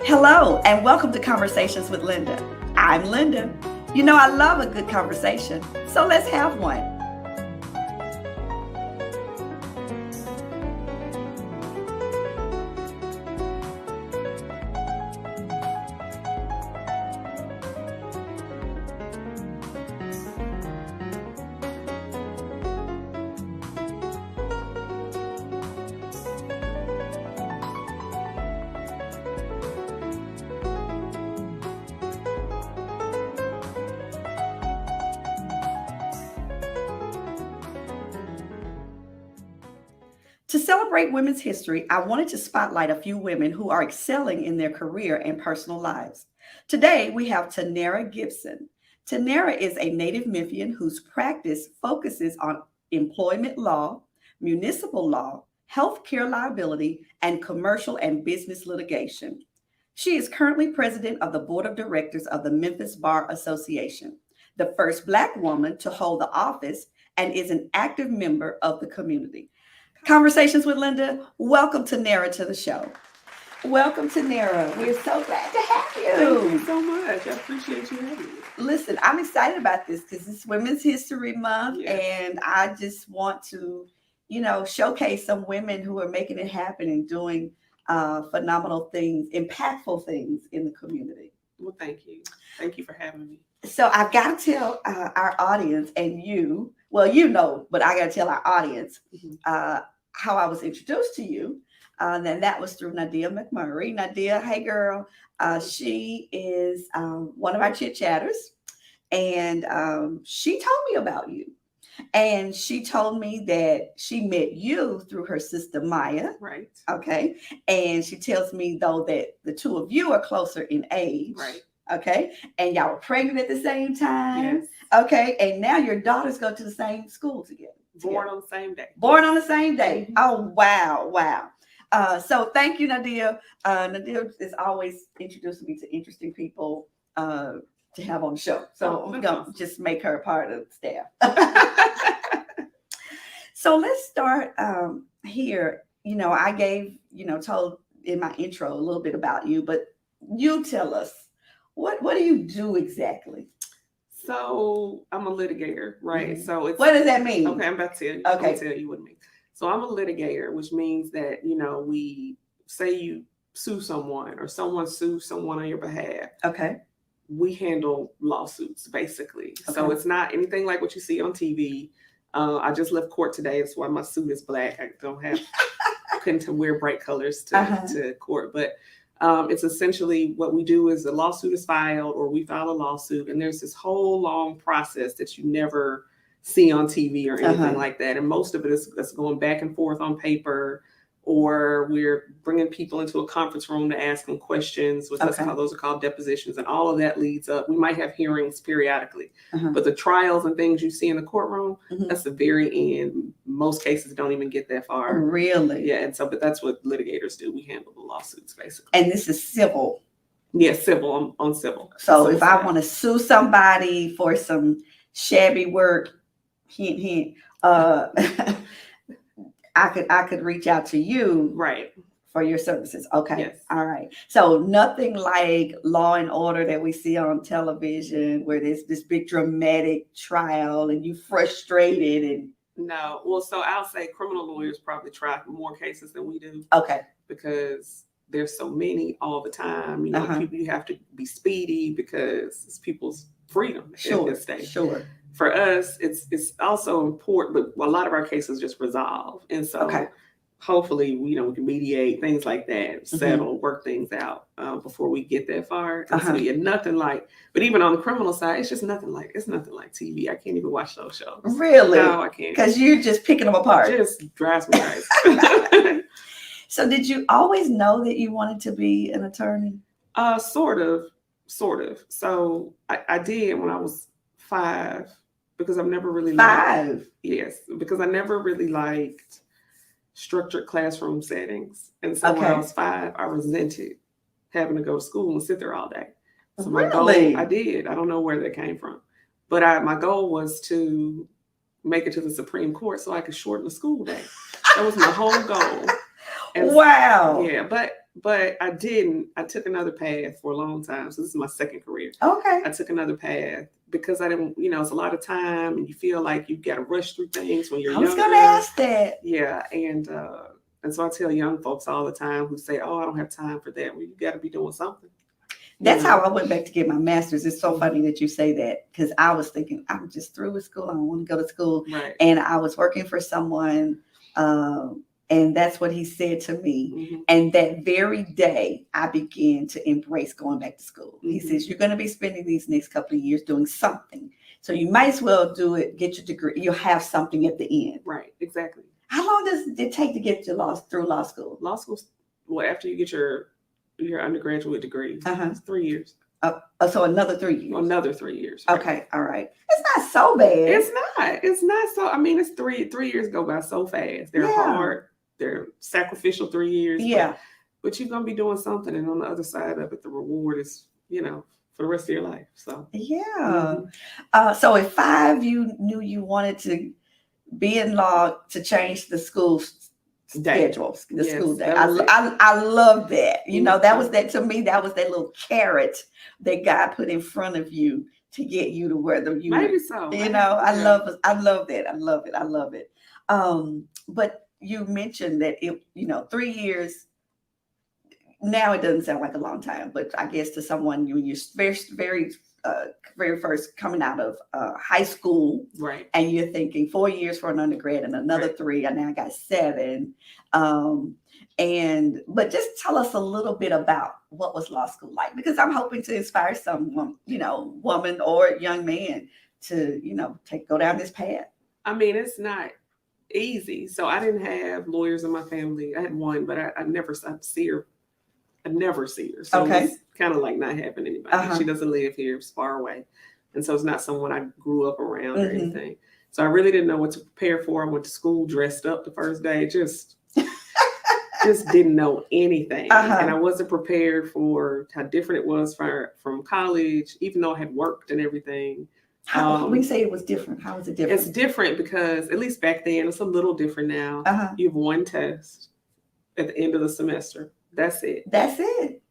Hello, and welcome to Conversations with Linda. I'm Linda. You know, I love a good conversation, so let's have one. To celebrate Women's History, I wanted to spotlight a few women who are excelling in their career and personal lives. Today, we have Tannera Gibson. Tannera is a native Memphian whose practice focuses on employment law, municipal law, healthcare liability, and commercial and business litigation. She is currently president of the board of directors of the Memphis Bar Association, the first Black woman to hold the office, and is an active member of the community. Conversations with Linda. Welcome Tannera to the show. Welcome Tannera. We're so glad to have you. Thank you so much. I appreciate you having me. Listen, I'm excited about this because it's Women's History Month, Yes. and I just want to, showcase some women who are making it happen and doing phenomenal things, impactful things in the community. Well, thank you. Thank you for having me. So I've got to tell our audience and you, well, but I got to tell our audience how I was introduced to you. And that was through Nadia McMurray. Nadia, hey girl, she is one of our chit chatters, and she told me about you. And she told me that she met you through her sister Maya. Right. Okay. And she tells me though that the two of you are closer in age. Right. Okay. And y'all were pregnant at the same time. Yes. Okay. And now your daughters go to the same school together. Born on the same day. Born on the same day. Mhm. Oh, wow. So thank you, Nadia. Nadia is always introducing me to interesting people to have on the show. So we're going to just make her a part of the staff. So let's start here. I gave, told in my intro a little bit about you, but you tell us, what do you do exactly? So I'm a litigator, right? Mhm. So it's What does that mean? okay. I'm about to tell you. Okay. I'm gonna tell you what it means. So I'm a litigator, which means that we say you sue someone or someone sues someone on your behalf. Okay. We handle lawsuits basically. So Okay. it's not anything like what you see on TV. I just left court today. That's why my suit is black. I couldn't wear bright colors to court, but it's essentially what we do is a lawsuit is filed or we file a lawsuit, and there's this whole long process that you never see on TV or anything like that. And most of it is going back and forth on paper, or we're bringing people into a conference room to ask them questions, which those are called depositions, and all of that leads up. We might have hearings periodically, but the trials and things you see in the courtroom, that's the very end. Most cases don't even get that far. Really? Yeah, and so, but that's what litigators do. We handle the lawsuits basically. And this is civil. Yeah, civil on civil. So if I want to sue somebody for some shabby work, hint, I could reach out to you, right, for your services. Okay. Yes. All right. So nothing like Law and Order that we see on television where there's this big dramatic trial and you frustrated and no. Well, so I'll say criminal lawyers probably try more cases than we do. Okay. Because there's so many all the time. People, you have to be speedy because it's people's freedom at stake. Sure. For us, it's also important, but a lot of our cases just resolve. And so hopefully, we can mediate things like that, settle, work things out before we get that far. And so nothing like, but even on the criminal side, it's nothing like TV. I can't even watch those shows. Really? No, I can't. Because you're just picking them apart. It just drives me crazy. So did you always know that you wanted to be an attorney? Sort of. So I did when I was 5, because I've never really 5. Yes, because I never really liked structured classroom settings. And so when I was 5, I resented having to go to school and sit there all day. So my goal, I did. I don't know where that came from. But my goal was to make it to the Supreme Court so I could shorten the school day. That was my whole goal. Wow. Yeah, but I didn't. I took another path for a long time. So this is my second career. Okay. I took another path because I didn't, it's a lot of time and you feel like you got to rush through things when you're I was younger. going to ask that. Yeah, and so I tell young folks all the time who say, "Oh, I don't have time for that." Well, you got to be doing something. That's how I went back to get my master's. It's so funny that you say that because I was thinking, I'm just through with school. I don't want to go to school. Right. And I was working for someone, and that's what he said to me. Mm-hmm. And that very day, I began to embrace going back to school. Mm-hmm. He says, you're going to be spending these next couple of years doing something. So you might as well do it, get your degree. You'll have something at the end. Right, exactly. How long does it take to get through law school? Law school, well, after you get your undergraduate degree, it's 3 years. So another 3 years. Another 3 years. Right? Okay, all right. It's not so bad. It's not so. I mean, it's 3 years go by so fast. They're hard. They're sacrificial 3 years. Yeah. But you're gonna be doing something, and on the other side of it, the reward is, for the rest of your life. So yeah. So at 5, you knew you wanted to be in law to change the school schedule, the school day. I love that. That was that to me. That was that little carrot that God put in front of you to get you to where you maybe so. I love that. I love it. But you mentioned that 3 years. Now it doesn't sound like a long time, but I guess to someone when you're very first coming out of high school, right? And you're thinking 4 years for an undergrad and another 3, and now I got 7. But just tell us a little bit about what was law school like, because I'm hoping to inspire someone, woman or young man to, go down this path. I mean, it's not easy. So I didn't have lawyers in my family. I had one, but I never see her. I never see her. So it's kind of like not having anybody. She doesn't live here, it's far away. And so it's not someone I grew up around or anything. So I really didn't know what to prepare for. I went to school dressed up the first day, just didn't know anything. And I wasn't prepared for how different it was from college, even though I had worked and everything. When you say it was different, how was it different? It's different because, at least back then, it's a little different now. You have one test at the end of the semester. That's it.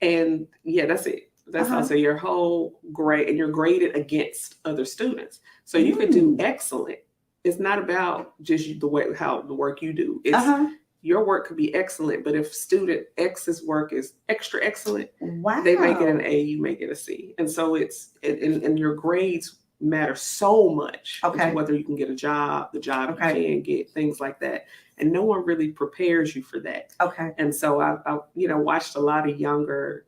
And that's it. That's also your whole grade, and you're graded against other students. So you could do excellent. It's not about just how the work you do. It's your work could be excellent, but if student X's work is extra excellent, they make it an A, you make it a C. And so and your grades matter so much. Whether you can get a job, the job you can get, things like that. And no one really prepares you for that. And so I watched a lot of younger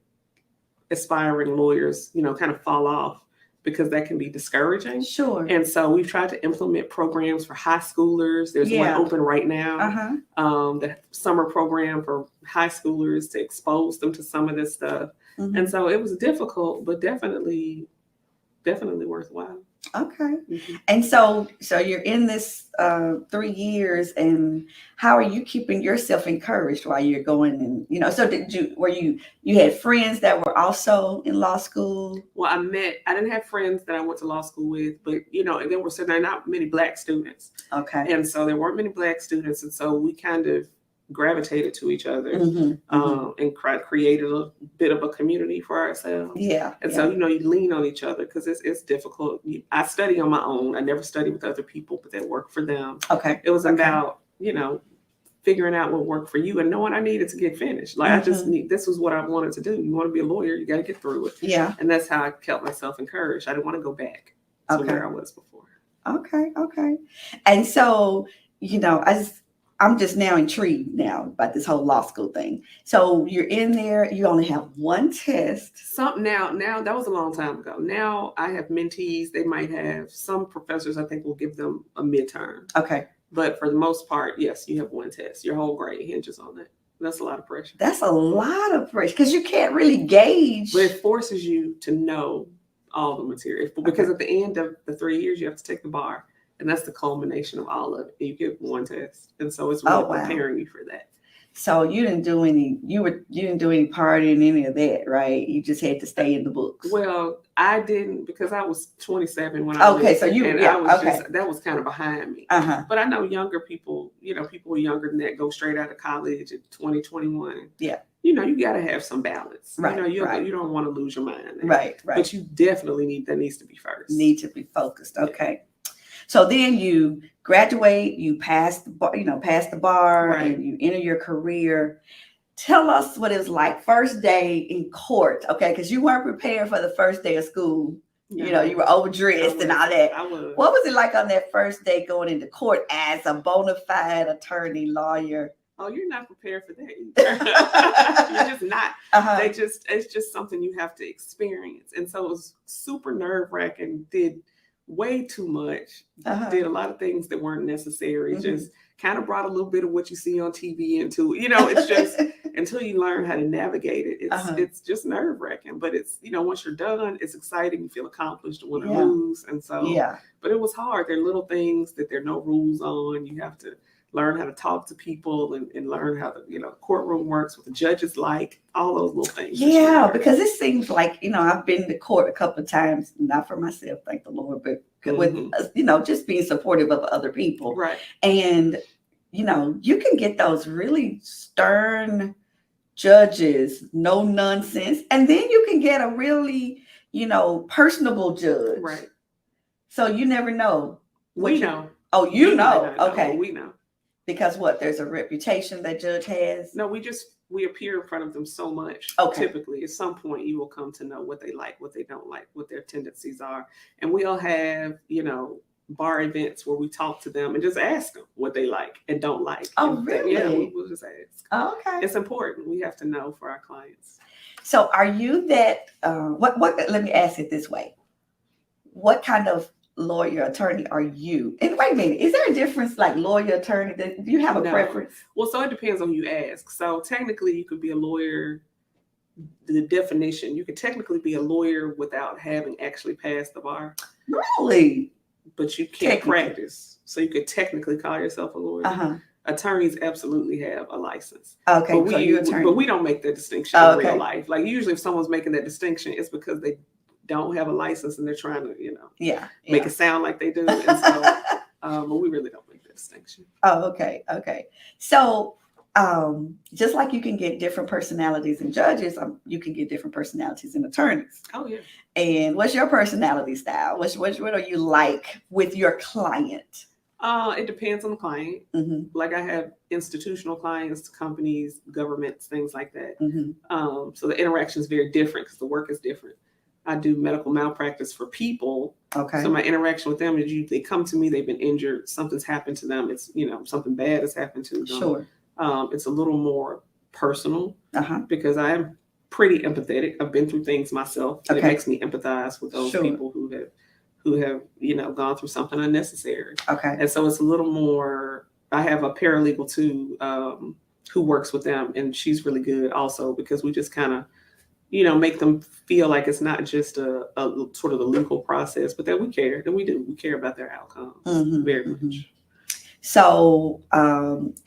aspiring lawyers, kind of fall off because that can be discouraging. Sure. And so we've tried to implement programs for high schoolers. There's one open right now, the summer program for high schoolers to expose them to some of this stuff. And so it was difficult, but definitely worthwhile. And so you're in this 3 years, and how are you keeping yourself encouraged while you're going? And so you had friends that were also in law school? Well, I didn't have friends that I went to law school with, but there are not many Black students. And so there weren't many Black students, and so we kind of gravitated to each other and created a bit of a community for ourselves. So you lean on each other because it's difficult. I study on my own. I never study with other people, but that worked for them. It was about figuring out what worked for you and knowing I needed to get finished. Like I just this was what I wanted to do. You want to be a lawyer, you got to get through it. And that's how I kept myself encouraged. I didn't want to go back to where I was before. And so I'm just now intrigued about this whole law school thing. So you're in there, you only have one test. Now that was a long time ago. Now I have mentees. They might have some professors, I think, will give them a midterm. But for the most part, yes, you have one test. Your whole grade hinges on that. That's a lot of pressure. That's a lot of pressure because you can't really gauge. But it forces you to know all the material. Because at the end of the 3 years, you have to take the bar. And that's the culmination of all of it. You get one test. And so it's really preparing you for that. So you didn't do any. You didn't do any partying, any of that, right? You just had to stay in the books. Well, I didn't because I was 27 when I Okay, moved, so you and yeah I was okay. just that was kind of behind me. Uh-huh. But I know younger people, people who are younger than that go straight out of college at 20, 21. Yeah. You got to have some balance. Right. You don't want to lose your mind. There. Right. But you definitely that needs to be first. Need to be focused. Okay. So then you graduate, you pass the bar, pass the bar, Right. and you enter your career. Tell us what it was like first day in court, okay? Because you weren't prepared for the first day of school. No, you were overdressed and all that. I was. What was it like on that first day going into court as a bona fide attorney, lawyer? Oh, you're not prepared for that either. You're just not. Uh-huh. It's just something you have to experience. And so it was super nerve-wracking, did way too much, did a lot of things that weren't necessary, just kind of brought a little bit of what you see on TV into, it's just until you learn how to navigate it, it's just nerve-wracking. But it's, once you're done, it's exciting, you feel accomplished, win or lose. And so, but it was hard. There are little things that there are no rules on. You have to learn how to talk to people and learn how the courtroom works, what the judges like, all those little things. Yeah, because it seems like, I've been to court a couple of times, not for myself, thank the Lord, but with, just being supportive of other people. Right. And, you can get those really stern judges, no nonsense. And then you can get a really, personable judge. Right. So you never know. We know. Oh, you know. Okay. We know. Because what? There's a reputation that judge has? No, we appear in front of them so much. Okay. Typically, at some point, you will come to know what they like, what they don't like, what their tendencies are. And we'll have, bar events where we talk to them and just ask them what they like and don't like. Oh, and really? We'll just ask. Oh, okay. It's important. We have to know for our clients. So are you that, let me ask it this way. What kind of lawyer, attorney are you? And wait a minute, is there a difference like lawyer, attorney? Do you have a preference? Well, so it depends on who you ask. So technically you could be a lawyer, the definition, you could technically be a lawyer without having actually passed the bar. Really? But you can't practice. So you could technically call yourself a lawyer. Attorneys absolutely have a license. Okay, so you're an attorney. But we don't make that distinction in real life. Like usually if someone's making that distinction, it's because they don't have a license and they're trying to, make it sound like they do. And so, but we really don't make that distinction. Oh, okay. Okay. So just like you can get different personalities in judges, you can get different personalities in attorneys. Oh, yeah. And what's your personality style? What are you like with your client? It depends on the client. Like I have institutional clients, companies, governments, things like that. So the interaction is very different because the work is different. I do medical malpractice for people. Okay. So my interaction with them is they come to me, they've been injured, something's happened to them. It's, something bad has happened to them. Sure. It's a little more personal because I am pretty empathetic. I've been through things myself. And it makes me empathize with those people who have, gone through something unnecessary. Okay. And so it's a little more, I have a paralegal too, who works with them, and she's really good also because we just kind of, make them feel like it's not just a sort of the legal process, but that we care, we care about their outcomes very much. So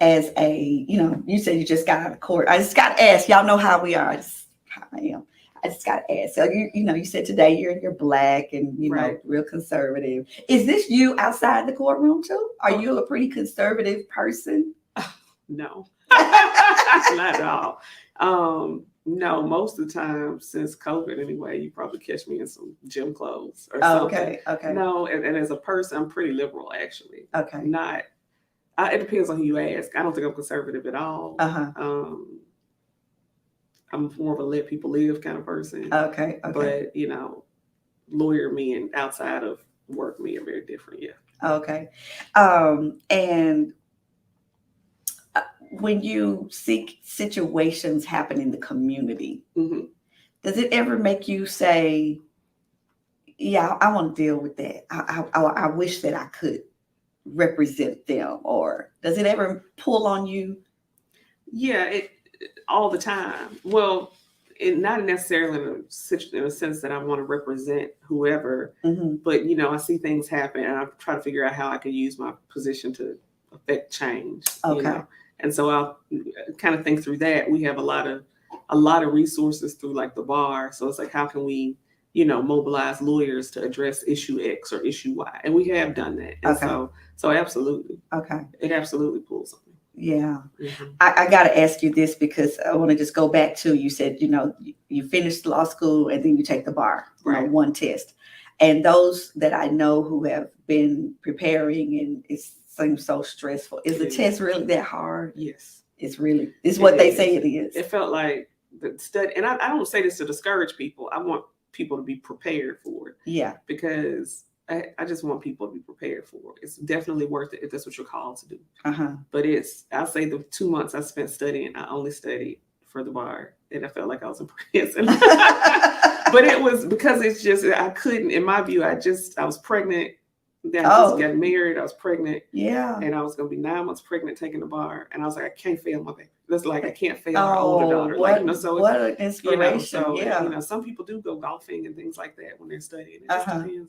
as a, you said you just got out of court. I just got to ask, y'all know how we are. I just got to ask. So you said today you're Black and real conservative. Is this you outside the courtroom too? Are you a pretty conservative person? No, not at all. No, most of the time since COVID anyway, you probably catch me in some gym clothes or something. Okay. No, and as a person, I'm pretty liberal actually. Okay. It depends on who you ask. I don't think I'm conservative at all. I'm more of a let people live kind of person. Okay. But lawyer me and outside of work me are very different. Yeah. Okay. And when you see situations happen in the community, does it ever make you say, yeah, I want to deal with that. I wish that I could represent them, or does it ever pull on you? Yeah, all the time. Well, not necessarily in a sense that I want to represent whoever, but I see things happen and I try to figure out how I can use my position to affect change. Okay. And so I'll kind of think through that. We have a lot of resources through like the bar. So it's like, how can we, mobilize lawyers to address issue X or issue Y? And we have done that. And so absolutely. Okay. It absolutely pulls on me. Yeah. I got to ask you this because I want to just go back to, you said, you finished law school and then you take the bar, Right. One test. And those that I know who have been preparing, and it seems so stressful. Is the test really that hard? Yes. It's what they say it is. It felt like the study, and I don't say this to discourage people. I want people to be prepared for it. Yeah. Because I just want people to be prepared for it. It's definitely worth it if that's what you're called to do. But I'll say the 2 months I spent studying, I only studied for the bar, and I felt like I was in prison. But it was because it's just, I couldn't, in my view, I was pregnant. Then I just got married. I was pregnant. Yeah. And I was going to be 9 months pregnant taking the bar. And I was like, I can't fail my baby. That's like, I can't fail our older daughter. What an inspiration. Some people do go golfing and things like that when they're studying. It just depends on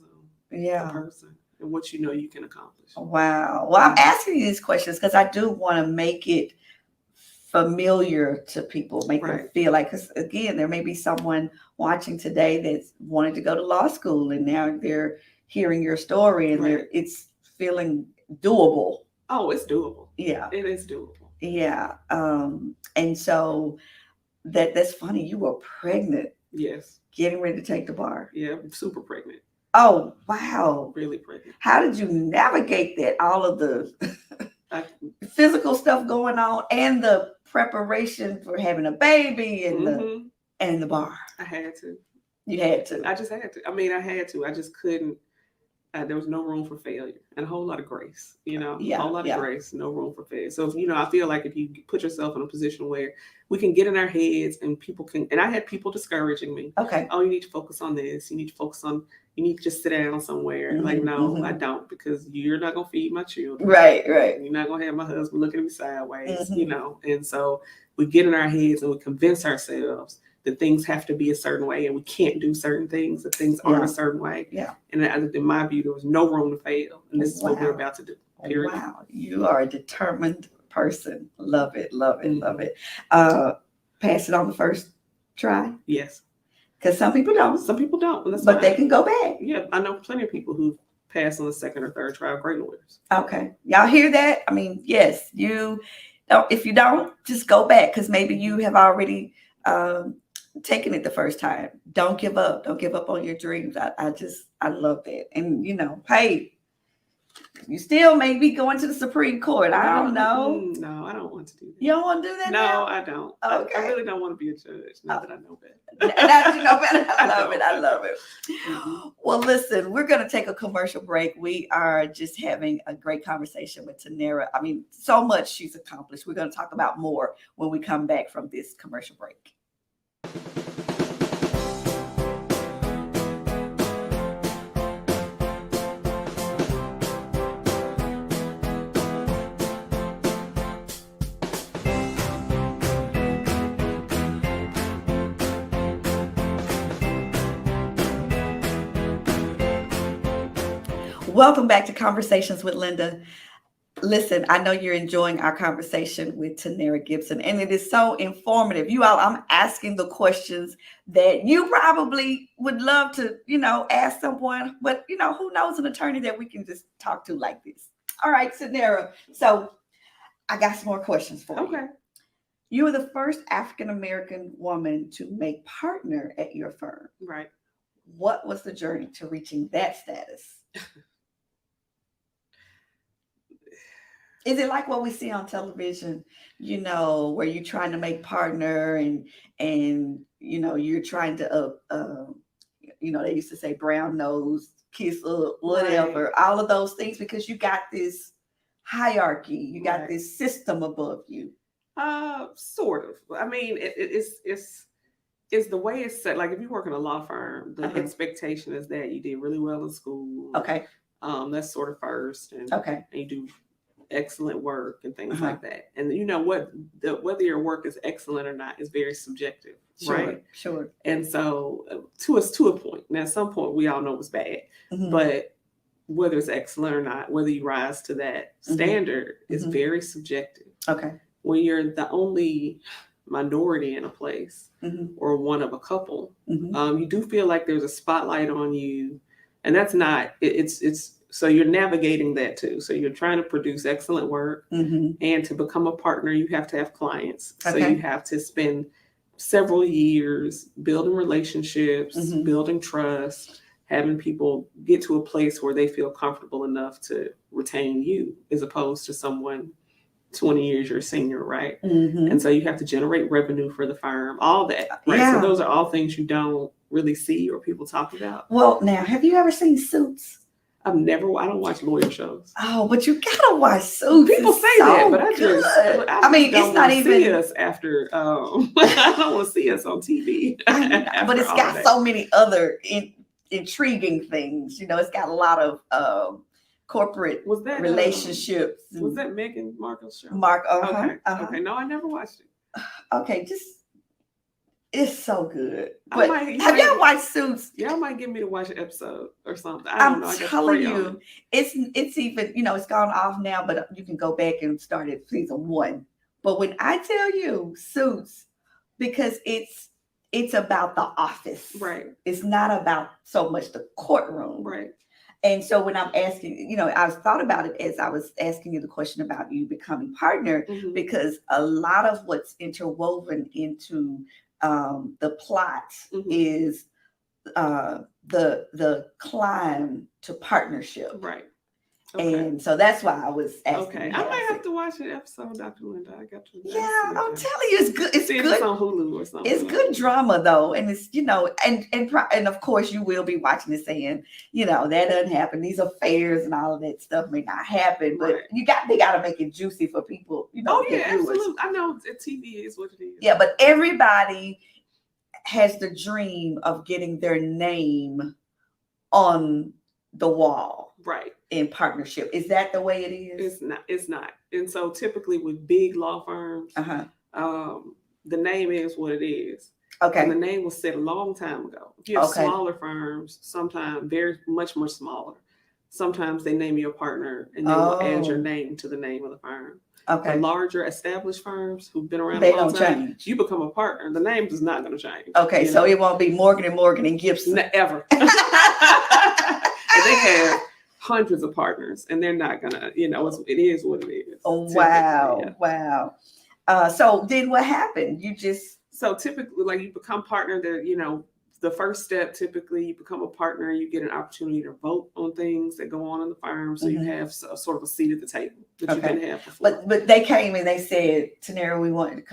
the person and what you can accomplish. Wow. Well, I'm asking you these questions because I do want to make it familiar to people, make them feel like, because again, there may be someone watching today that's wanted to go to law school and now they're hearing your story and it's feeling doable. Oh, it's doable. Yeah. It is doable. Yeah. And so that's funny. You were pregnant. Yes. Getting ready to take the bar. Yeah, I'm super pregnant. Oh, wow. Really pregnant. How did you navigate that? All of the physical stuff going on and the preparation for having a baby and the bar. I had to. You had to. I just had to. I mean, I had to. I just couldn't. There was no room for failure and a whole lot of grace, a whole lot of grace, no room for failure. So, I feel like if you put yourself in a position where we can get in our heads and people can, and I had people discouraging me. Okay. Oh, you need to focus on this. You need to just sit down somewhere. Like, no, I don't, because you're not going to feed my children. Right. You're not going to have my husband looking at me sideways, and so we get in our heads and we convince ourselves that things have to be a certain way and we can't do certain things if things aren't a certain way. Yeah. And in my view, there was no room to fail. And this is what we're about to do. Period. Wow. You are a determined person. Love it. Love it. Love it. Pass it on the first try? Yes. Because some people don't. Some people don't. But fine. They can go back. Yeah. I know plenty of people who pass on the second or third try, great lawyers. Okay. Y'all hear that? I mean, yes, if you don't, just go back because maybe you have already taking it the first time. Don't give up. Don't give up on your dreams. I love that. And hey, you still may be going to the Supreme Court. I don't know. No, I don't want to do that. You don't want to do that? No, now? I don't. Okay. I really don't want to be a judge now that I know better. Now that you know better, I love it. Well, listen, we're going to take a commercial break. We are just having a great conversation with Tannera. I mean, so much she's accomplished. We're going to talk about more when we come back from this commercial break. Welcome back to Conversations with Linda. Listen, I know you're enjoying our conversation with Tannera Gibson, and it is so informative. You all, I'm asking the questions that you probably would love to, ask someone, but, who knows an attorney that we can just talk to like this. All right, Tannera. So I got some more questions for you. Okay. You were the first African-American woman to make partner at your firm. Right. What was the journey to reaching that status? Is it like what we see on television, where you're trying to make partner and you're trying to, they used to say brown nose, kiss up, whatever, all of those things, because you got this hierarchy, you got this system above you. Sort of. I mean, it's the way it's set. Like if you work in a law firm, the expectation is that you did really well in school. Okay. That's sort of first. And you do excellent work and things like that. And whether your work is excellent or not is very subjective, right? Sure. And so to a point. Now, at some point, we all know it's bad, but whether it's excellent or not, whether you rise to that standard is very subjective. Okay. when you're the only minority in a place Mhm. or one of a couple, Mhm. you do feel like there's a spotlight on you, and that's not. It's so you're navigating that too. So you're trying to produce excellent work, Mhm. and to become a partner, you have to have clients. So you Okay. have to spend several years building relationships, Mhm. building trust, having people get to a place where they feel comfortable enough to retain you, as opposed to someone 20 years your senior, right? Mhm. And so you have to generate revenue for the firm, all that, right? So Yeah. those are all things you don't really see or people talk about. Well, now, have you ever seen Suits? I don't watch lawyer shows. Oh, but you gotta watch Suits. People It's say so that, but I good. just don't it's not want to see even. us after. I don't want to see us on TV. I know, but after it's all got that. so many other intriguing things. It's got a lot of corporate Was that relationships. Was that Meghan Markle's show? Mark? Okay. Okay. No, I never watched it. Okay, it's so good. I But might- you have might- y'all watched Suits? Y'all might get me to watch an episode or something. I I'm don't know. I got telling to pray on you, it. it's even, it's gone off now, but you can go back and start at season 1. But when I tell you Suits, because it's about the office. Right. It's not about so much the courtroom. Right. And so when I'm asking, I thought about it as I was asking you the question about you becoming partner, Mhm. because a lot of what's interwoven into the plot Mhm. is the climb to partnership. Right. Okay. And so that's why I was asking. Okay. I might have to watch an episode, Dr. Linda. I got to. Yeah, I'm telling you, it's good. It's see if good. it's on Hulu or something. It's good drama though, and it's and of course you will be watching it saying, that doesn't happen. These affairs and all of that stuff may not happen, but Right. they got to make it juicy for people. Oh the yeah, viewers. absolutely. I know TV is what it is. Yeah, but everybody has the dream of getting their name on the wall. Right. In partnership. Is that the way it is? It's not. And so typically with big law firms, the name is what it is. Okay. And the name was set a long time ago. If you have smaller firms, sometimes very much more smaller, sometimes they name you a partner and they will add your name to the name of the firm. Okay. The larger established firms who've been around they a long don't time, change. you become a partner. The name is not going to change. Okay, so it won't be Morgan and Gibson. Ever. They have hundreds of partners, and they're not gonna. It is what it is. Oh wow, yeah. Wow. So then what happened? So typically, like, you become partner. The first step, typically, you become a partner. You get an opportunity to vote on things that go on in the firm, so you have sort of a seat at the table that you didn't have before. But they came and they said, Tannera, we want you to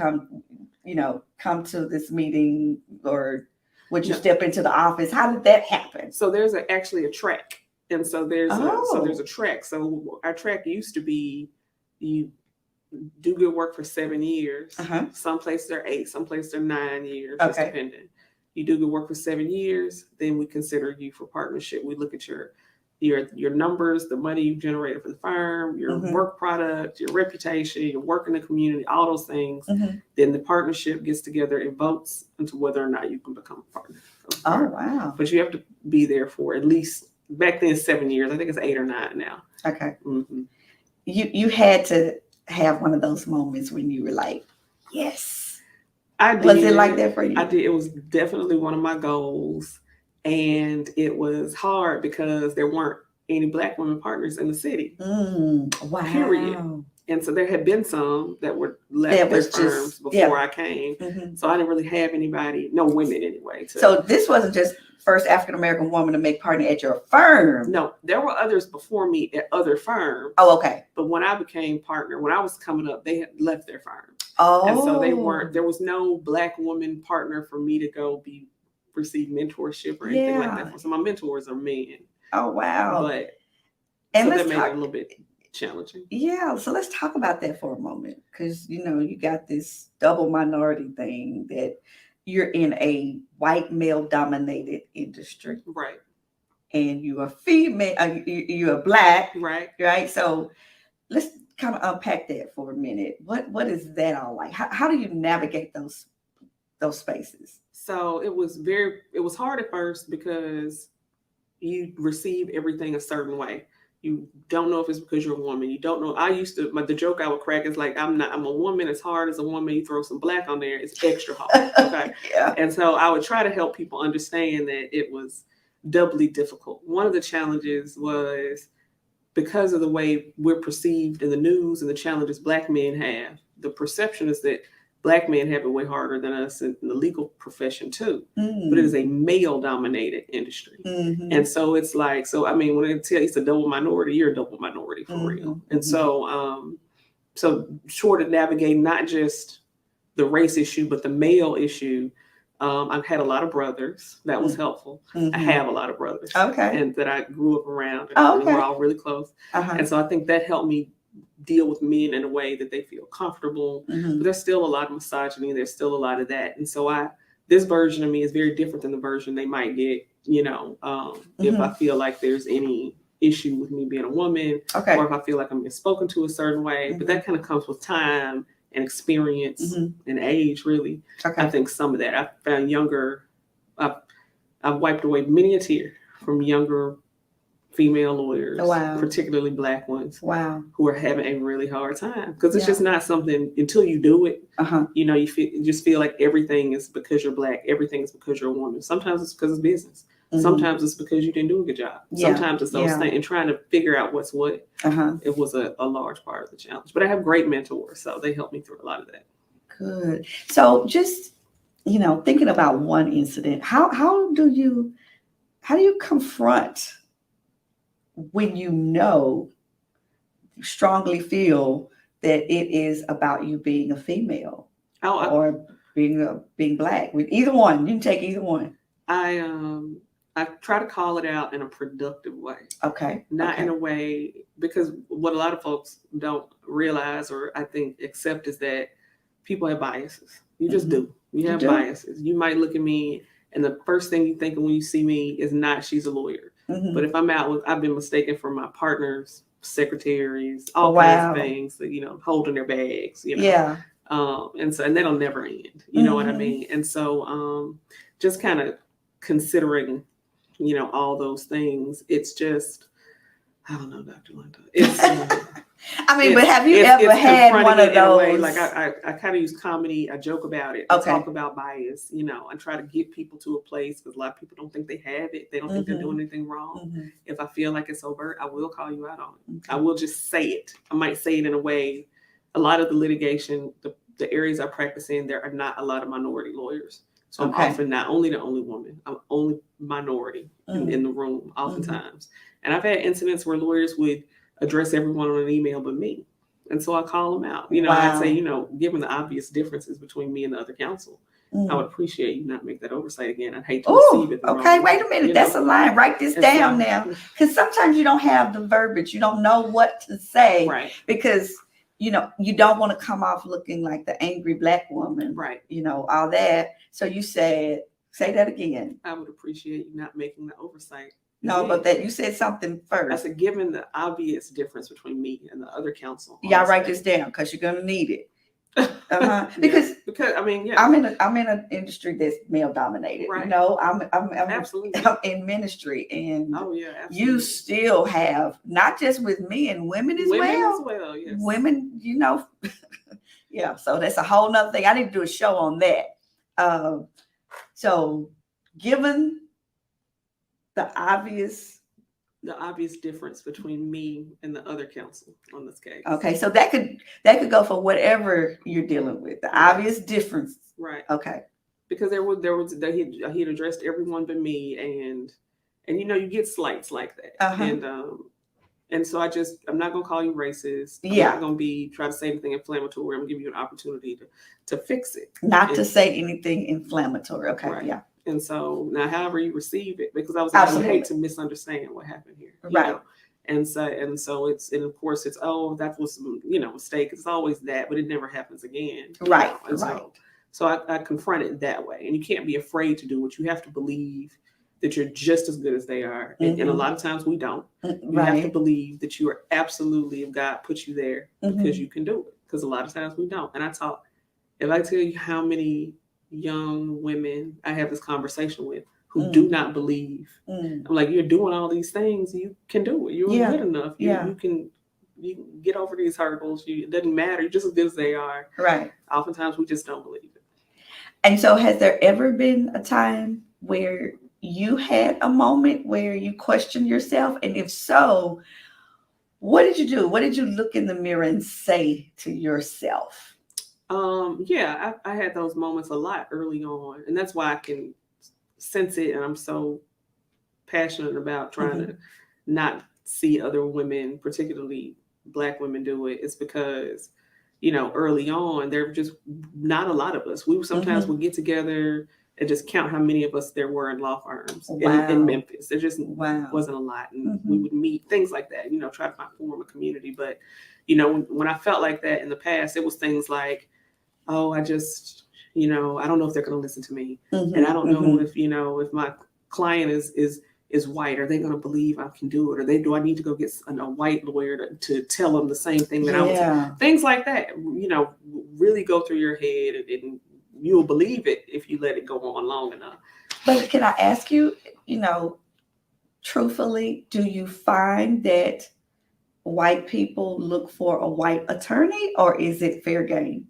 come to this meeting, or would you step into the office? How did that happen? So there's actually a track. And so there's a track. So our track used to be, you do good work for 7 years. Some places are 8, some places are 9 years. It's dependent. You do good work for 7 years, then we consider you for partnership. We look at your numbers, the money you generated for the firm, your work product, your reputation, your work in the community, all those things. Then the partnership gets together and votes into whether or not you can become a partner. Oh wow! But you have to be there for at least. Back then, 7 years. I think it's 8 or 9 now. Okay. You had to have one of those moments when you were like, yes. I did. Was it like that for you? I did. It was definitely one of my goals. And it was hard because there weren't any Black women partners in the city. Wow. Period. And so there had been some that were left their firms before I came. So I didn't really have anybody, no women anyway. So this wasn't just first African-American woman to make partner at your firm. No, there were others before me at other firms. Oh, okay. But when I became partner, when I was coming up, they had left their firm. Oh. And so there was no Black woman partner for me to go receive mentorship or anything like that. So my mentors are men. Oh, wow. But so that made it a little bit challenging. Yeah. So let's talk about that for a moment. Because, you got this double minority thing that you're in a white male dominated industry. Right. And you are female, you're Black. Right. Right. So let's kind of unpack that for a minute. What is that all like? How do you navigate those spaces? So it was hard at first because you receive everything a certain way. You don't know if it's because you're a woman. You don't know. The joke I would crack is like, I'm a woman as hard as a woman. You throw some black on there, it's extra hard. Okay. Yeah. And so I would try to help people understand that it was doubly difficult. One of the challenges was because of the way we're perceived in the news and the challenges black men have. The perception is that black men have it way harder than us in the legal profession too, but it is a male-dominated industry, and so it's like, when they tell you it's a double minority, you're a double minority for real. And so, short of navigating not just the race issue but the male issue, I've had a lot of brothers. That was helpful. I have a lot of brothers, and that I grew up around, and we're all really close, and so I think that helped me deal with men in a way that they feel comfortable. But there's still a lot of misogyny. There's still a lot of that. And so this version of me is very different than the version they might get, if I feel like there's any issue with me being a woman, or if I feel like I'm being spoken to a certain way. But that kind of comes with time and experience and age, really. I think some of that I found I've wiped away many a tear from younger female lawyers, particularly black ones, who are having a really hard time, because it's just not something until you do it. You just feel like everything is because you're black, everything is because you're a woman. Sometimes it's because it's business. Sometimes it's because you didn't do a good job. Sometimes it's those things, and trying to figure out what's what. It was a large part of the challenge, but I have great mentors, so they helped me through a lot of that. Good. So just thinking about one incident, how do you confront when you strongly feel that it is about you being a female or being black? With either one, you can take either one. I try to call it out in a productive way. Not in a way, because what a lot of folks don't realize, or I think accept, is that people have biases. You just do. You have biases. You might look at me, and the first thing you think of when you see me is not she's a lawyer. But if I'm out I've been mistaken for my partners, secretaries, all kinds of things, that, holding their bags, and that'll never end. You know what I mean? And so just kind of considering, all those things, it's just, I don't know, Dr. Linda. It's but have you ever had one of those? Like I kind of use comedy. I joke about it. I talk about bias, and try to get people to a place, because a lot of people don't think they have it. They don't think they're doing anything wrong. If I feel like it's overt, I will call you out on it. I will just say it. I might say it in a way. A lot of the litigation, the areas I practice in, there are not a lot of minority lawyers. So I'm often not only the only woman, I'm only minority in the room oftentimes. And I've had incidents where lawyers would address everyone on an email but me. And so I call them out. I'd say, given the obvious differences between me and the other counsel, I would appreciate you not make that oversight again. I'd hate to receive it. Wait a minute. That's a line. Write this down now. Because sometimes you don't have the verbiage. You don't know what to say. Right. Because, you don't want to come off looking like the angry black woman. Right. All that. So you said, say that again. I would appreciate you not making the oversight. No, but that you said something first. I said, given the obvious difference between me and the other counsel. Y'all write this down, because you're gonna need it. Because I'm in an industry that's male dominated. Right. I'm absolutely. I'm in ministry, and absolutely. You still have, not just with me and women as well. Yes. Women, yeah. So that's a whole nother thing. I need to do a show on that. So given the obvious difference between me and the other counsel on this case. Okay, so that could go for whatever you're dealing with. The obvious difference. Right. Okay. Because he had addressed everyone but me, and you get slights like that. And so I'm not gonna call you racist. I'm not gonna try to say anything inflammatory. I'm gonna give you an opportunity to fix it. To say anything inflammatory. Okay. Right. Yeah. And so now, however you receive it, because I would hate to misunderstand what happened here. Right. And so of course it's, that was mistake. It's always that, but it never happens again. Right. And so I confront it that way. And you can't be afraid to do it. You have to believe that you're just as good as they are. And a lot of times we don't. You have to believe that you are absolutely, if God put you there, because you can do it. Because a lot of times we don't. And if I tell you how many young women I have this conversation with who do not believe. Mm. I'm like, you're doing all these things. You can do it. You're good enough. You can get over these hurdles. It doesn't matter. You're just as good as they are. Right. Oftentimes we just don't believe it. And so has there ever been a time where you had a moment where you questioned yourself? And if so, what did you do? What did you look in the mirror and say to yourself? Yeah, I had those moments a lot early on, and that's why I can sense it, and I'm so passionate about trying to not see other women, particularly Black women, do it. It's because, early on, there were just not a lot of us. We sometimes would get together and just count how many of us there were in law firms in Memphis. There just wasn't a lot, and we would meet, things like that, try to form a community. But, when I felt like that in the past, it was things like, oh, I just, I don't know if they're going to listen to me. And I don't know if my client is white, are they going to believe I can do it? Or do I need to go get a white lawyer to tell them the same thing that I was? Things like that, really go through your head, and you'll believe it if you let it go on long enough. But can I ask you, truthfully, do you find that white people look for a white attorney, or is it fair game?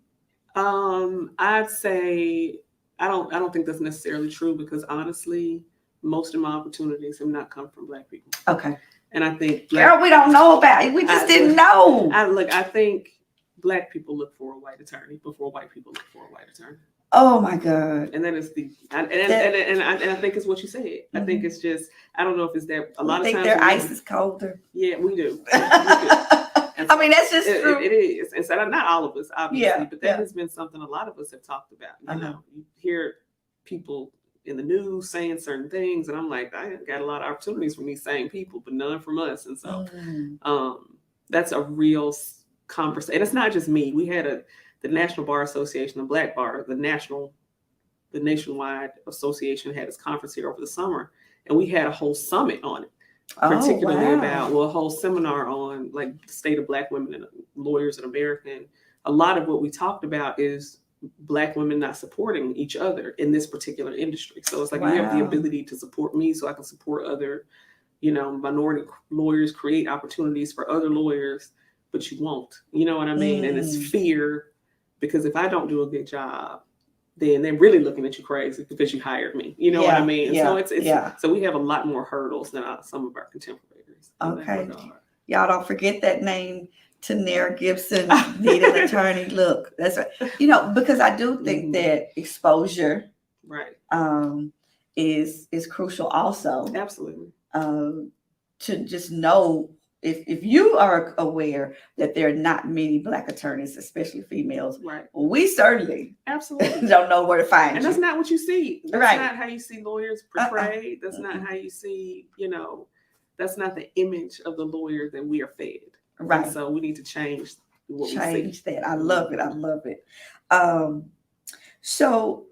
I'd say I don't think that's necessarily true, because honestly, most of my opportunities have not come from Black people. Okay. And I think girl, we don't know about it. We just didn't know. I think Black people look for a white attorney before white people look for a white attorney. Oh my God. And that is and I think it's what you said. I think it's just, I don't know if it's that a lot of times their ice is colder. Yeah, we do. I mean, that's just true. It is. And so not all of us, obviously, but that has been something a lot of us have talked about. You hear people in the news saying certain things, and I'm like, I got a lot of opportunities from these same people, but none from us. And so that's a real conversation. And it's not just me. We had the National Bar Association, the Black Bar, the nationwide association had its conference here over the summer, and we had a whole summit on it. Particularly about a whole seminar on like the state of Black women and lawyers in America. And a lot of what we talked about is Black women not supporting each other in this particular industry. So it's like, you have the ability to support me so I can support other, minority lawyers, create opportunities for other lawyers, but you won't, you know what I mean? And it's fear, because if I don't do a good job, then they're really looking at you crazy because you hired me. You know what I mean? And so we have a lot more hurdles than some of our contemporaries. Okay. Y'all don't forget that name, Tannera Gibson, need an attorney. Look, that's right. Because I do think that exposure is crucial also. Absolutely. To just know if you are aware that there are not many Black attorneys, especially females, we certainly absolutely don't know where to find and you. That's not what you see. That's not how you see lawyers portrayed. That's not how you see, that's not the image of the lawyer that we are fed. Right. And so we need to change what we see. That. I love it. I love it. So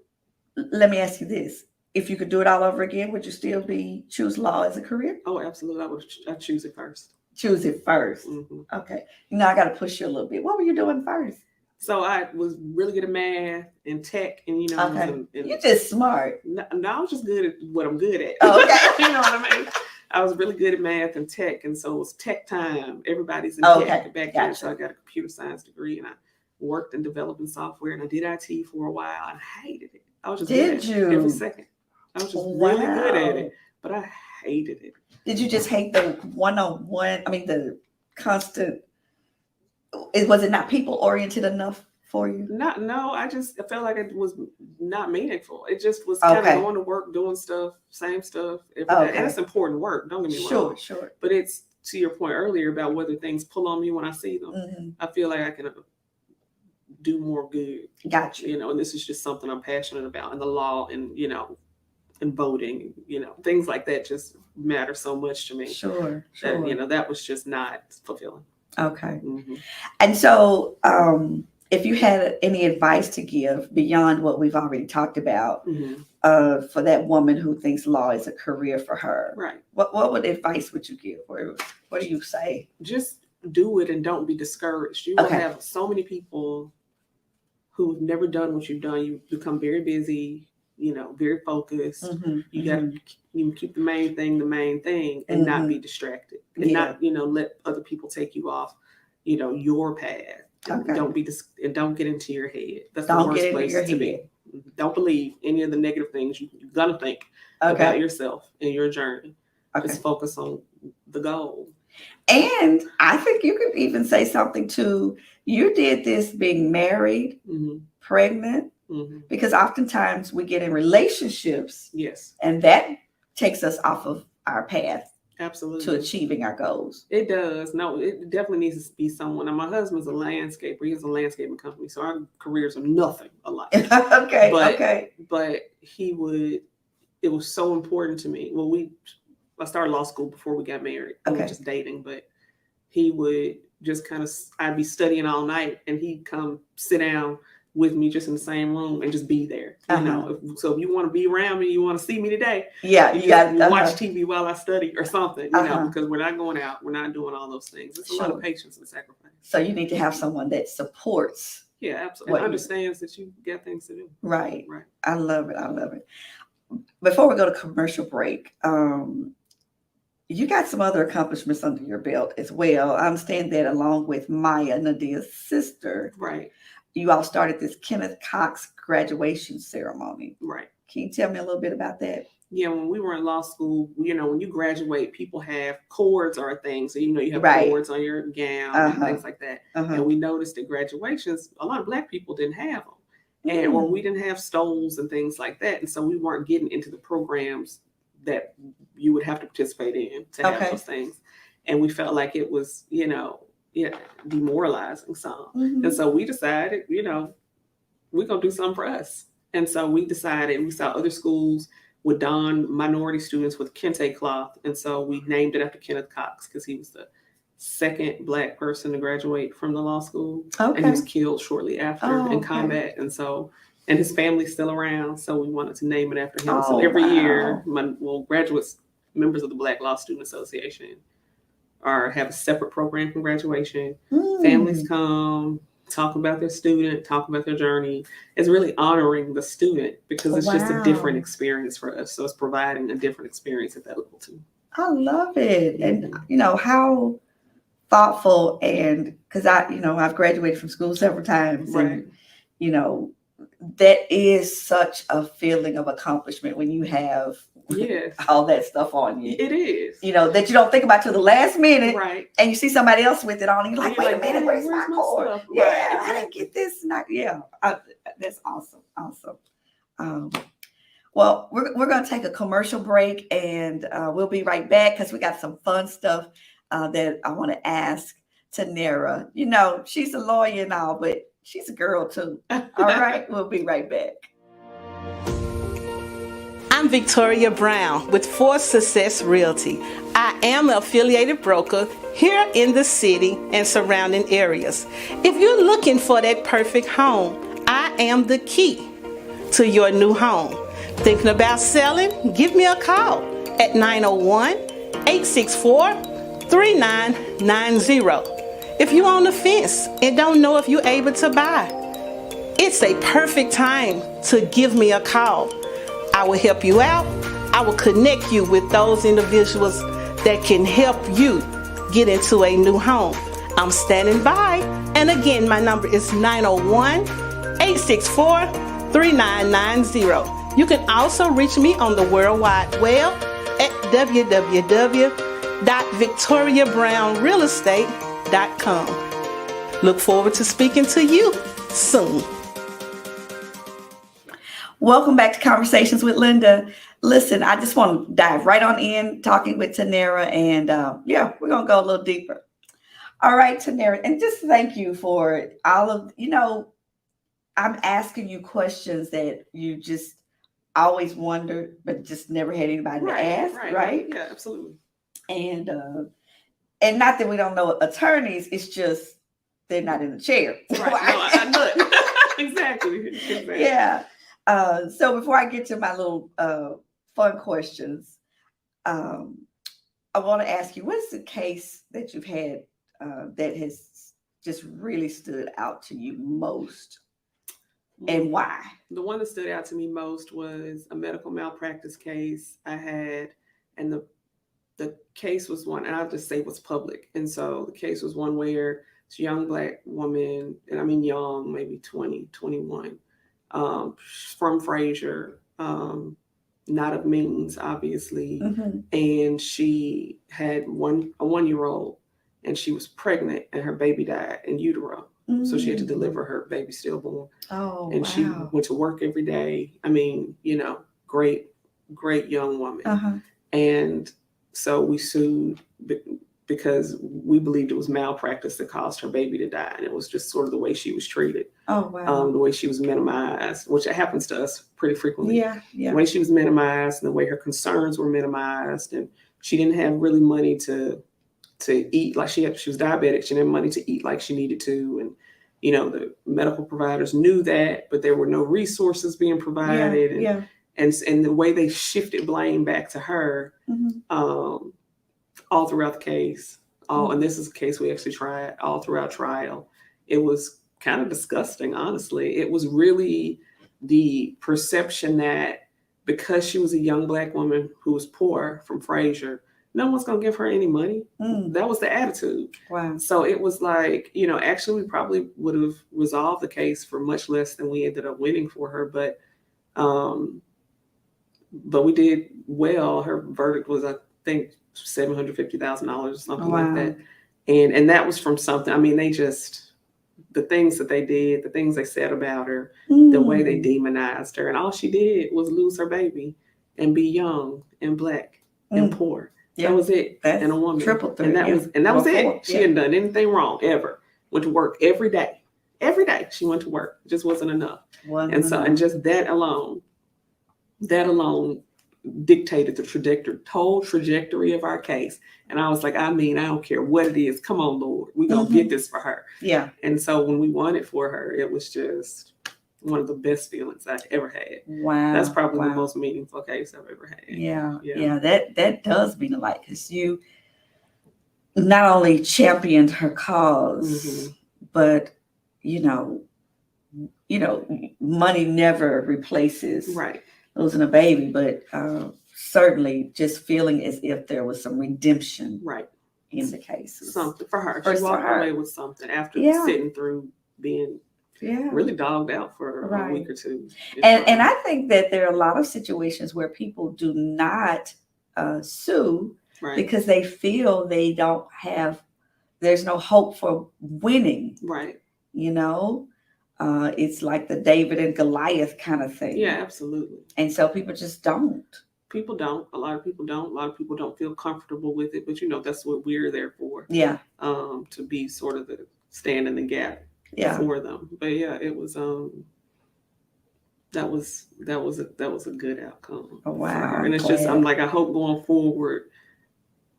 let me ask you this. If you could do it all over again, would you still choose law as a career? Oh, absolutely. I'd choose it first. Choose it first. Okay. I got to push you a little bit. What were you doing first? So I was really good at math and tech, and and you're just smart. No, I was just good at what I'm good at. Oh, okay. You know what I mean? I was really good at math and tech, and so it was tech time. Everybody's in tech back then, so I got a computer science degree, and I worked in developing software, and I did IT for a while, and I hated it. I was just every second. I was just really good at it, but I hated it. Did you just hate the one-on-one? I mean, the constant. Was it not people-oriented enough for you? No. I felt like it was not meaningful. It just was kind of going to work, doing stuff, same stuff every day. And it's important work. Don't get me wrong. Sure. But it's to your point earlier about whether things pull on me when I see them. I feel like I can do more good. Gotcha. And this is just something I'm passionate about, and the law, and and voting, things like that just matter so much to me. Sure. That, that was just not fulfilling. Okay. And so if you had any advice to give beyond what we've already talked about for that woman who thinks law is a career for her, what advice would you give? What do you say? Just do it and don't be discouraged. You will have so many people who've never done what you've done. You become very busy. very focused. Mm-hmm. You got to keep the main thing, and not be distracted, and not, let other people take you off, your path. Okay. Don't get into your head. That's Don't the worst get into place your to head. be. Don't believe any of the negative things you're gonna think about yourself and your journey. Okay. Just focus on the goal. And I think you could even say something to, you did this being married, pregnant, because oftentimes we get in relationships. Yes. And that takes us off of our path. Absolutely. To achieving our goals. It does. No, it definitely needs to be someone. Now, my husband's a landscaper. He has a landscaping company, so our careers are nothing alike. Okay. But it was so important to me. Well, I started law school before we got married. We were just dating, but he would just I'd be studying all night, and he'd come sit down with me just in the same room and just be there. So if you want to be around me, you want to see me today. You watch TV while I study or something, because we're not going out. We're not doing all those things. It's a lot of patience and sacrifice. So you need to have someone that supports. Yeah, absolutely. And understands that you got things to do. Right. I love it. Before we go to commercial break, you got some other accomplishments under your belt as well. I understand that along with Maya, Nadia's sister. Right. You all started this Kenneth Cox graduation ceremony. Right. Can you tell me a little bit about that? Yeah, when we were in law school, when you graduate, people have cords or a thing. So, you have cords on your gown and things like that. And we noticed at graduations, a lot of Black people didn't have them. Or we didn't have stoles and things like that. And so we weren't getting into the programs that you would have to participate in to have those things. And we felt like it was, demoralizing some. And so we decided, we're going to do something for us. And so we decided, we saw other schools would don minority students with kente cloth. And so we named it after Kenneth Cox because he was the second Black person to graduate from the law school. And he was killed shortly after in combat. And so, and his family's still around. So we wanted to name it after him. So every year, graduates, members of the Black Law Student Association have a separate program from graduation. Families come, talk about their student, talk about their journey. It's really honoring the student because it's just a different experience for us. So it's providing a different experience at that level too. I love it. And how thoughtful, and because I've graduated from school several times, and that is such a feeling of accomplishment when you have all that stuff on you. It is. That you don't think about till the last minute. Right. And you see somebody else with it on, and you're like, wait a minute, where's my cord? Stuff? Yeah, I didn't get this. That's awesome. Well, we're going to take a commercial break, and we'll be right back because we got some fun stuff that I want to ask Tannera. She's a lawyer and all, but she's a girl too. All right, we'll be right back. I'm Victoria Brown with Force Success Realty. I am an affiliated broker here in the city and surrounding areas. If you're looking for that perfect home, I am the key to your new home. Thinking about selling? Give me a call at 901-864-3990. If you're on the fence and don't know if you're able to buy, it's a perfect time to give me a call. I will help you out. I will connect you with those individuals that can help you get into a new home. I'm standing by. And again, my number is 901-864-3990. You can also reach me on the World Wide Web at www.victoriabrownrealestate.com. Look forward to speaking to you soon. Welcome back to Conversations with Linda. Listen, I just want to dive right on in talking with Tannera, and we're going to go a little deeper. All right, Tannera, and just thank you for all of, I'm asking you questions that you just always wondered, but just never had anybody to ask, right? Yeah, absolutely. And not that we don't know attorneys, it's just they're not in the chair. Right. No, I know it. Exactly. Yeah. So before I get to my little fun questions, I want to ask you, what is the case that you've had that has just really stood out to you most? and why? The one that stood out to me most was a medical malpractice case I had, and the case was one, and I'll just say was public. And so the case was one where this young Black woman, and I mean young, maybe 20, 21, from Fraser, not of means, obviously. And she had a 1-year-old, and she was pregnant, and her baby died in utero. So she had to deliver her baby stillborn. Oh, and wow. she went to work every day. I mean, great young woman. And so we sued because we believed it was malpractice that caused her baby to die. And it was just sort of the way she was treated. Oh, wow. The way she was minimized, which happens to us pretty frequently. Yeah. The way she was minimized and the way her concerns were minimized. And she didn't have really money to eat like she was diabetic. She didn't have money to eat like she needed to. And, the medical providers knew that, but there were no resources being provided. And the way they shifted blame back to her, all throughout the case, and this is a case we actually tried all throughout trial. It was kind of disgusting, honestly. It was really the perception that because she was a young Black woman who was poor from Fraser, no one's going to give her any money. That was the attitude. Wow. So it was like, actually we probably would have resolved the case for much less than we ended up winning for her. But we did well. Her verdict was, I think, $750,000 or something like that. And that was from something. I mean, the things that they did, the things they said about her, the way they demonized her. And all she did was lose her baby and be young and Black and poor. Yeah. That was it. That's and a woman. Triple threat. And that was it. Four. She hadn't done anything wrong ever. Went to work every day. Every day she went to work. It just wasn't enough. And just that alone dictated the whole trajectory of our case. And I was like, I don't care what it is. Come on, Lord. We're going to get this for her. Yeah. And so when we won it for her, it was just one of the best feelings I've ever had. Wow. That's probably the most meaningful case I've ever had. Yeah. That does mean a lot, because you not only championed her cause, but money never replaces losing a baby, but certainly just feeling as if there was some redemption in the case. Something for her. She walked away with something after sitting through being really dogged out for a week or two. And I think that there are a lot of situations where people do not sue because they feel they don't have, there's no hope for winning. Right. It's like the David and Goliath kind of thing. Yeah, absolutely. And so people just don't. People don't. A lot of people don't. A lot of people don't feel comfortable with it. But that's what we're there for. Yeah. To be sort of the stand in the gap for them. But it was that was a good outcome. Oh, wow. And it's just I hope going forward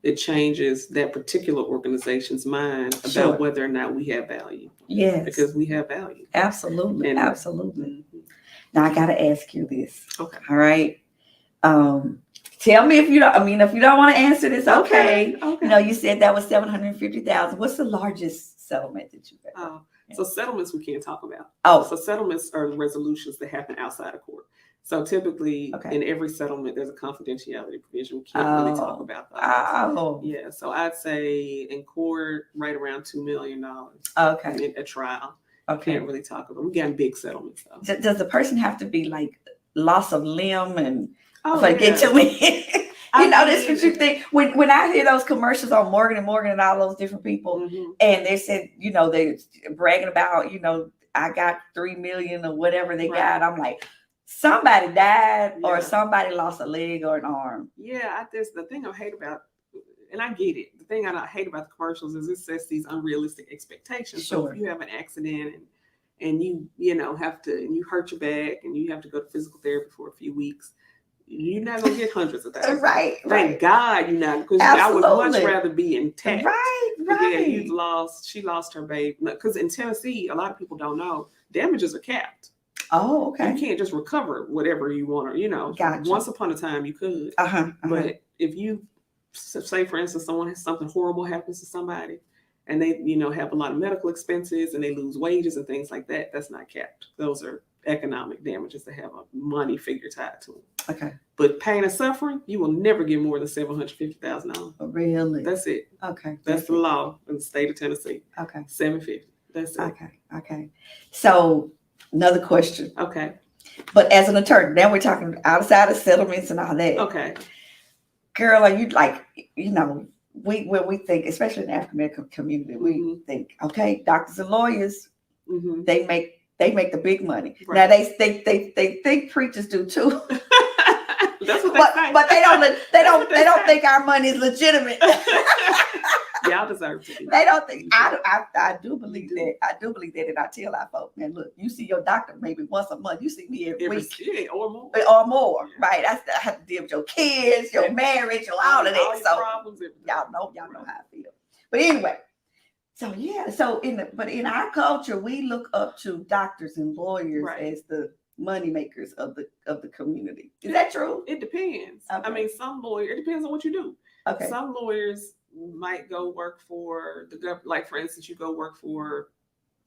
it changes that particular organization's mind about whether or not we have value. Yes. Because we have value. Absolutely. Absolutely. Now I gotta ask you this. Okay. All right. Tell me if you don't. If you don't want to answer this, okay. You said that was $750,000. What's the largest settlement that you've ever? So settlements we can't talk about. So Oh, settlements are resolutions that happen outside of court. So typically in every settlement, there's a confidentiality provision. We can't really talk about that. Yeah. So I'd say in court, right around $2 million. Okay. In a trial. Okay. Can't really talk about. We got big settlements though. Does the person have to be like loss of limb and get to me? That's what you think. When I hear those commercials on Morgan and Morgan and all those different people, and they said, they're bragging about, I got 3 million or whatever they got. I'm like, somebody died or somebody lost a leg or an arm. Yeah, the thing I hate about, and I get it. The thing I hate about the commercials is it sets these unrealistic expectations. Sure. So if you have an accident and you have to, and you hurt your back and you have to go to physical therapy for a few weeks, you're not gonna get hundreds of thousands. Right. Thank God you're not, because I would much rather be intact. Right. Yeah, she lost her baby. Because in Tennessee, a lot of people don't know, damages are capped. Oh, okay. You can't just recover whatever you want to, Gotcha. Once upon a time you could. But if you say, for instance, something horrible happens to somebody and they, have a lot of medical expenses and they lose wages and things like that, that's not capped. Those are economic damages that have a money figure tied to them. Okay. But pain and suffering, you will never get more than $750,000. Really? That's it. Okay. That's the law in the state of Tennessee. Okay. $750,000. That's it. Okay. So another question. Okay. But as an attorney, now we're talking outside of settlements and all that. Okay. Girl, are you like, when we think, especially in the African American community, we think, okay, doctors and lawyers, they make the big money. Right. Now they think preachers do too. That's what they say. But they don't think our money is legitimate. Y'all deserve to be. They don't think. I do believe that. I do believe that, and I tell our folks, man, look, you see your doctor maybe once a month. You see me every week. Yeah, or more. Or more, right? I have to deal with your kids, your marriage, all of that. All your So problems, y'all know how I feel. But anyway, so yeah, in our culture, we look up to doctors and lawyers as the money makers of the community. Is that true? It depends. Okay. I mean, it depends on what you do. Okay. Some lawyers might go work for the government. Like, for instance, you go work for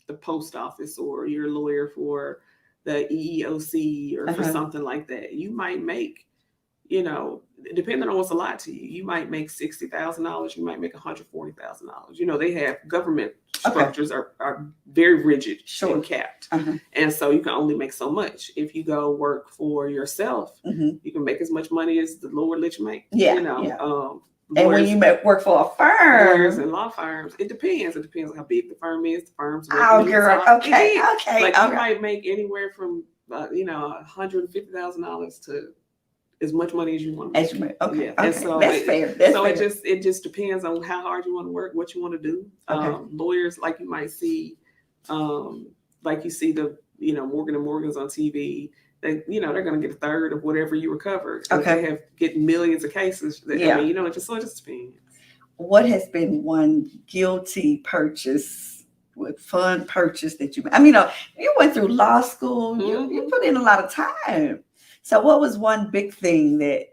the post office, or you're a lawyer for the EEOC or for something like that. You might make, depending on what's allotted to you, you might make $60,000. You might make $140,000. They have government structures are very rigid and capped. And so you can only make so much. If you go work for yourself, you can make as much money as the Lord let you make. And when you work for a firm, lawyers and law firms, it depends. It depends on how big the firm is. The firm's girl, okay. Like you might make anywhere from $150,000 to as much money as you want to make. Okay. And so that's fair. It just depends on how hard you want to work, what you want to do. Lawyers, like you might see, like you see the Morgan and Morgan's on TV. They, they're going to get a third of whatever you recover. They get millions of cases. I mean, it just depends. What has been one guilty purchase, fun purchase that you went through law school. You put in a lot of time. So what was one big thing that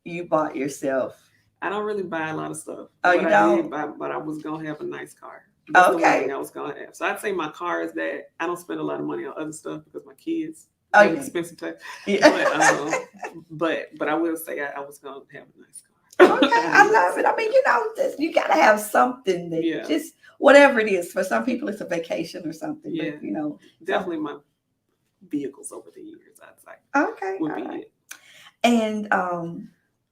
you bought yourself? I don't really buy a lot of stuff. Oh, you don't? I did buy, but I was going to have a nice car. That's the one thing I was going to have. So I'd say my car is that. I don't spend a lot of money on other stuff because my kids. Expensive type. But I will say I was going to have a nice car. Okay, I love it. I mean, you got to have something that just whatever it is. For some people, it's a vacation or something. Yeah, but, definitely my vehicles over the years, I'd say. Okay, would be it. And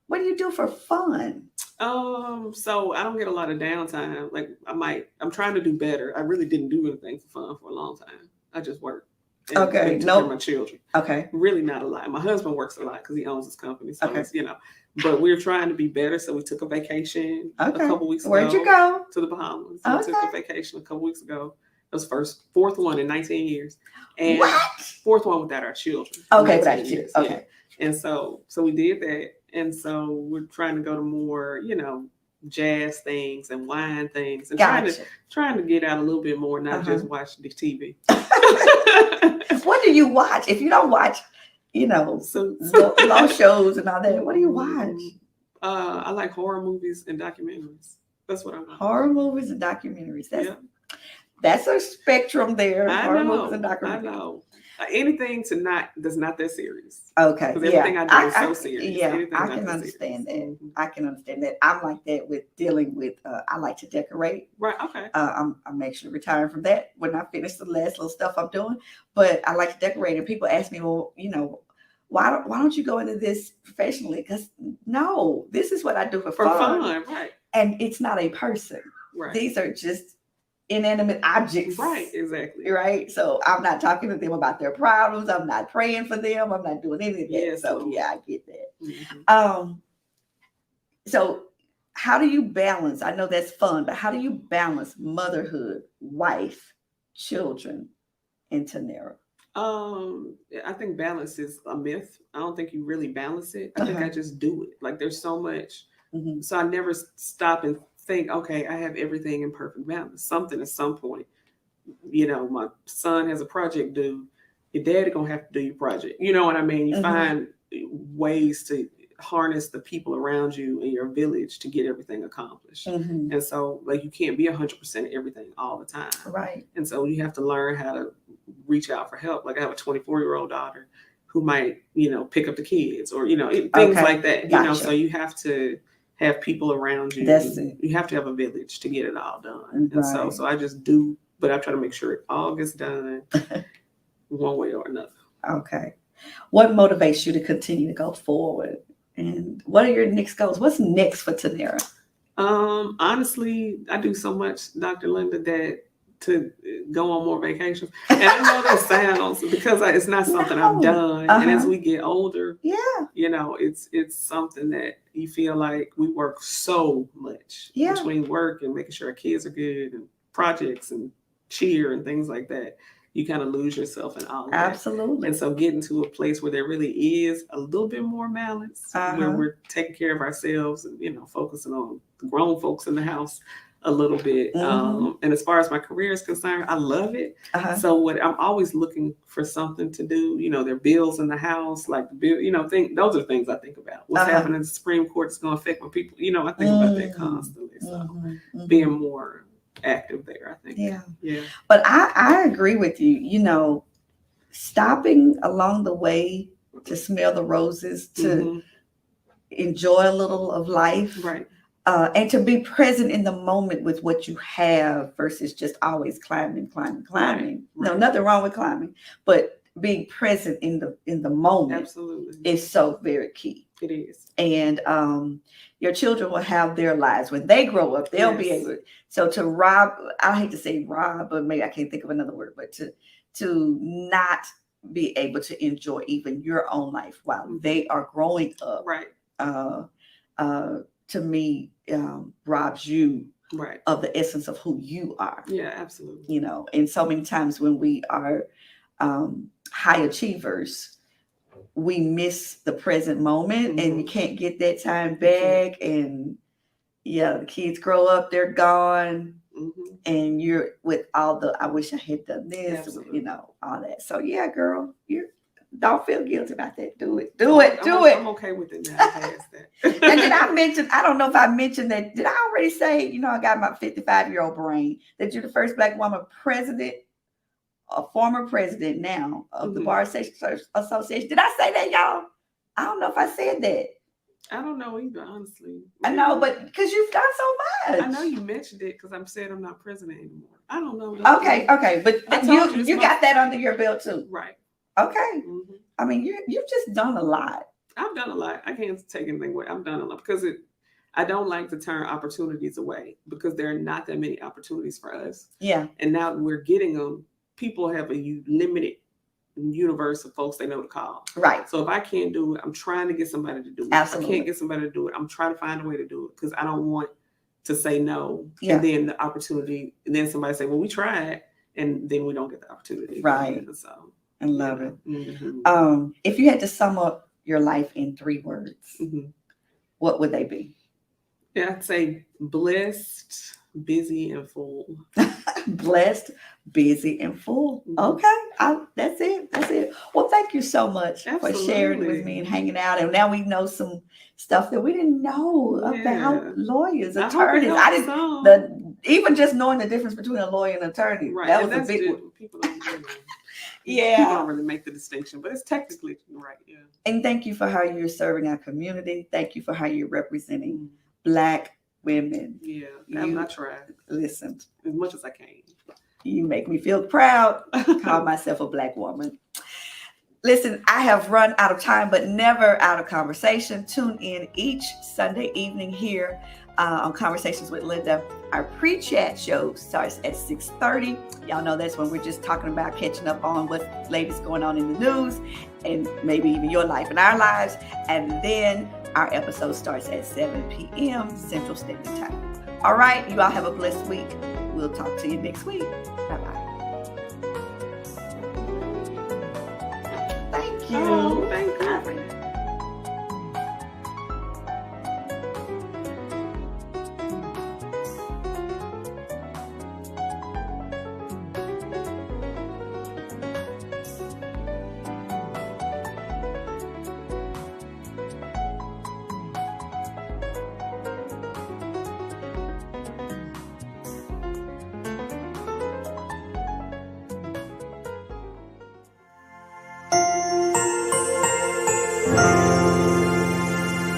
what do you do for fun? So I don't get a lot of downtime. Like I'm trying to do better. I really didn't do anything for fun for a long time. I just worked. And took care of my children. Okay. Really not a lot. My husband works a lot because he owns his company. So it's, but we're trying to be better. So we took a vacation a couple weeks ago. Where'd you go? To the Bahamas. We took a vacation a couple weeks ago. It was fourth one in 19 years. And fourth one without our children. Okay, without your children. Okay. Yeah. And so we did that. And so we're trying to go to more, jazz things and wine things and trying to get out a little bit more, not just watch the TV. What do you watch? If you don't watch, law shows and all that, what do you watch? I like horror movies and documentaries. That's what I watch. Horror movies and documentaries. That's a spectrum there. Horror movies and documentaries. I know. Anything that's not that serious. Okay. Because everything I do is so serious. Yeah, I can understand that. I can understand that. I'm like that with dealing with, I like to decorate. Right, okay. I'm actually retiring from that when I finish the last little stuff I'm doing. But I like to decorate. And people ask me, well, why don't you go into this professionally? Because no, this is what I do for fun. Right. And it's not a person. Right. These are just inanimate objects. Right, exactly. Right. So I'm not talking to them about their problems. I'm not praying for them. I'm not doing any of that. Yeah, so I get that. So how do you balance? I know that's fun, but how do you balance motherhood, wife, children, and Tannera? I think balance is a myth. I don't think you really balance it. I think I just do it. Like there's so much. So I never stop and think, okay, I have everything in perfect balance. Something at some point, my son has a project due. Your daddy gonna have to do your project. You know what I mean? You find ways to harness the people around you in your village to get everything accomplished. And so, like, you can't be 100% everything all the time. Right. And so you have to learn how to reach out for help. Like I have a 24-year-old daughter who might, pick up the kids or, things like that, Gotcha. so you have to have people around you. That's it. You have to have a village to get it all done. And so Right. I just do, but I try to make sure it all gets done one way or another. Okay. What motivates you to continue to go forward? And what are your next goals? What's next for Tannera? Honestly, I do so much, Dr. Linda, that to go on more vacations. And I know that sounds because it's not something I've done. And as we get older, it's something that you feel like we work so much between work and making sure our kids are good and projects and cheer and things like that. You kind of lose yourself in all of that. Absolutely. And so getting to a place where there really is a little bit more balance, where we're taking care of ourselves and, focusing on the grown folks in the house a little bit. And as far as my career is concerned, I love it. So I'm always looking for something to do. There are bills in the house, like the bill, those are things I think about. What's happening in the Supreme Court is going to affect my people. I think about that constantly. So being more active there, I think. Yeah. But I agree with you, stopping along the way to smell the roses, to enjoy a little of life. Right. And to be present in the moment with what you have versus just always climbing. Right. No, nothing wrong with climbing, but being present in the moment Absolutely is so very key. It is. And your children will have their lives when they grow up. They'll be able. So to rob, I hate to say rob, but maybe I can't think of another word, but to not be able to enjoy even your own life while they are growing up. Right. To me, robs you right of the essence of who you are. Yeah, absolutely. And so many times when we are high achievers, we miss the present moment and you can't get that time back. And the kids grow up, they're gone. And you're with all the, I wish I had done this, Absolutely. All that. So yeah, girl, you don't feel guilty about that. Do it. I'm okay with it now. Past that. And did I mention, I don't know if I mentioned that, did I already say, I got my 55-year-old brain, that you're the first Black woman president, a former president now of the Bar Association. Did I say that, y'all? I don't know if I said that. I don't know either, honestly. I know, but because you've done so much. I know you mentioned it because I'm saying I'm not president anymore. I don't know. Okay, but you got that under your belt too. Right. Okay. I mean, you've just done a lot. I've done a lot. I can't take anything away. I've done a lot because I don't like to turn opportunities away because there are not that many opportunities for us. Yeah. And now that we're getting them, people have a limited universe of folks they know to call. Right. So if I can't do it, I'm trying to get somebody to do it. Absolutely. If I can't get somebody to do it, I'm trying to find a way to do it because I don't want to say no. Yeah. And then the opportunity, and then somebody say, well, we tried, and then we don't get the opportunity. Right. So I love it. If you had to sum up your life in 3 words, what would they be? Yeah, I'd say blessed, busy, and full. Blessed, busy, and full. Okay. That's it. Well, thank you so much for sharing with me and hanging out. And now we know some stuff that we didn't know about lawyers, attorneys. Even just knowing the difference between a lawyer and an attorney. Right. That was a big one. People don't really know. Yeah. People don't really make the distinction, but it's technically right. Yeah. And thank you for how you're serving our community. Thank you for how you're representing Black women. Yeah. I'm not trying. Listen. As much as I can. You make me feel proud. Call myself a Black woman. Listen, I have run out of time, but never out of conversation. Tune in each Sunday evening here on Conversations with Linda. Our pre-chat show starts at 6:30. Y'all know that's when we're just talking about catching up on what's latest going on in the news and maybe even your life and our lives. And then our episode starts at 7 p.m. Central Standard Time. All right, you all have a blessed week. We'll talk to you next week. Bye-bye. Thank you.